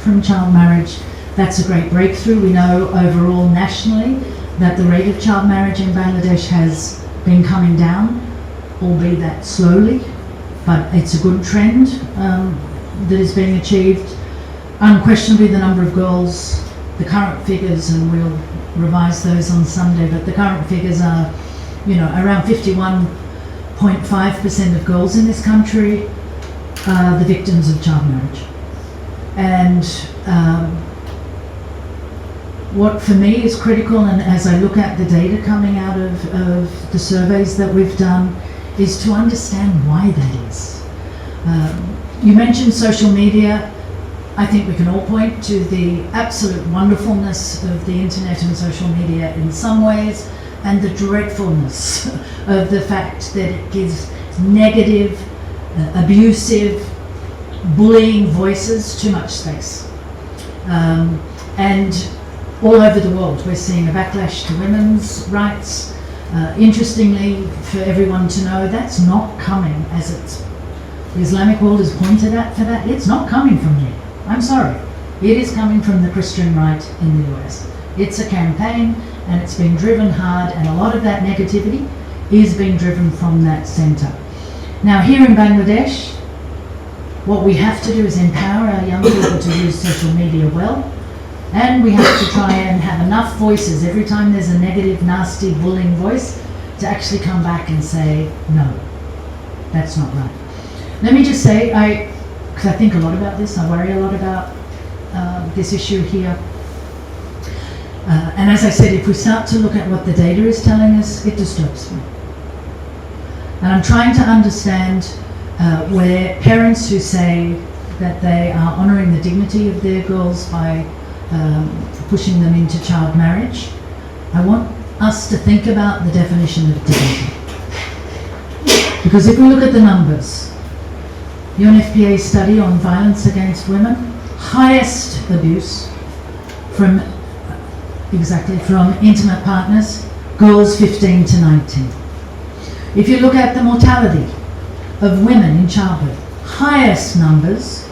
from child marriage. That's a great breakthrough. We know overall nationally that the rate of child marriage in Bangladesh has been coming down, albeit that slowly, but it's a good trend that is being achieved. Unquestionably, the number of girls, the current figures, and we'll revise those on Sunday, but the current figures are, around 51.5% of girls in this country are the victims of child marriage. And what for me is critical, and as I look at the data coming out of the surveys that we've done, is to understand why that is. You mentioned social media. I think we can all point to the absolute wonderfulness of the internet and social media in some ways, and the dreadfulness of the fact that it gives negative, abusive, bullying voices too much space. And all over the world we're seeing a backlash to women's rights. Interestingly, for everyone to know, that's not coming, as the Islamic world has pointed at for that, it's not coming from here. I'm sorry. It is coming from the Christian right in the US. It's a campaign, and it's being driven hard, and a lot of that negativity is being driven from that centre. Now, here in Bangladesh, what we have to do is empower our young people to use social media well, and we have to try and have enough voices every time there's a negative, nasty, bullying voice to actually come back and say, no, that's not right. Let me just say, because I think a lot about this, I worry a lot about this issue here. And as I said, if we start to look at what the data is telling us, it disturbs me. And I'm trying to understand where parents who say that they are honouring the dignity of their girls by pushing them into child marriage, I want us to think about the definition of dignity. Because if we look at the numbers, UNFPA study on violence against women, highest abuse from intimate partners, girls 15 to 19. If you look at the mortality of women in childhood, highest numbers,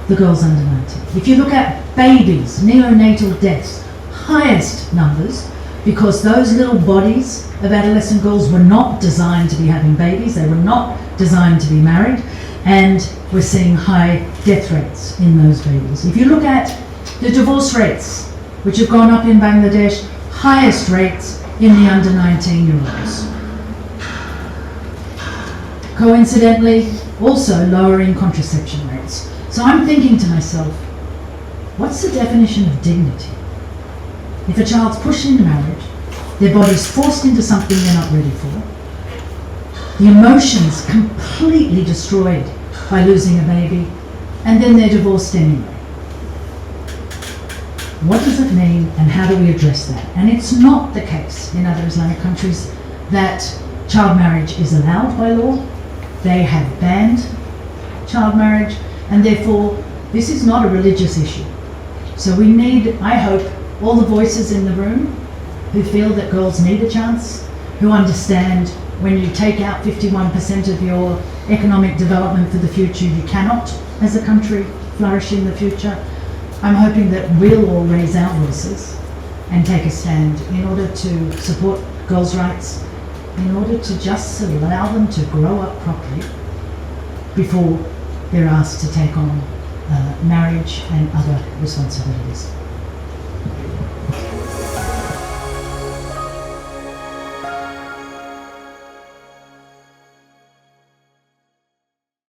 the girls under 19. If you look at babies, neonatal deaths, highest numbers, because those little bodies of adolescent girls were not designed to be having babies, they were not designed to be married, and we're seeing high death rates in those babies. If you look at the divorce rates, which have gone up in Bangladesh, highest rates in the under 19-year-olds. Coincidentally, also lowering contraception rates. So I'm thinking to myself, what's the definition of dignity? If a child's pushed into marriage, their body's forced into something they're not ready for, the emotions completely destroyed by losing a baby, and then they're divorced anyway. What does it mean, and how do we address that? And it's not the case in other Islamic countries that child marriage is allowed by law. They have banned child marriage, and therefore this is not a religious issue. So we need, I hope, all the voices in the room who feel that girls need a chance, who understand when you take out 51% of your economic development for the future, you cannot, as a country, flourish in the future. I'm hoping that we'll all raise our voices and take a stand in order to support girls' rights, in order to just allow them to grow up properly before they're asked to take on marriage and other responsibilities.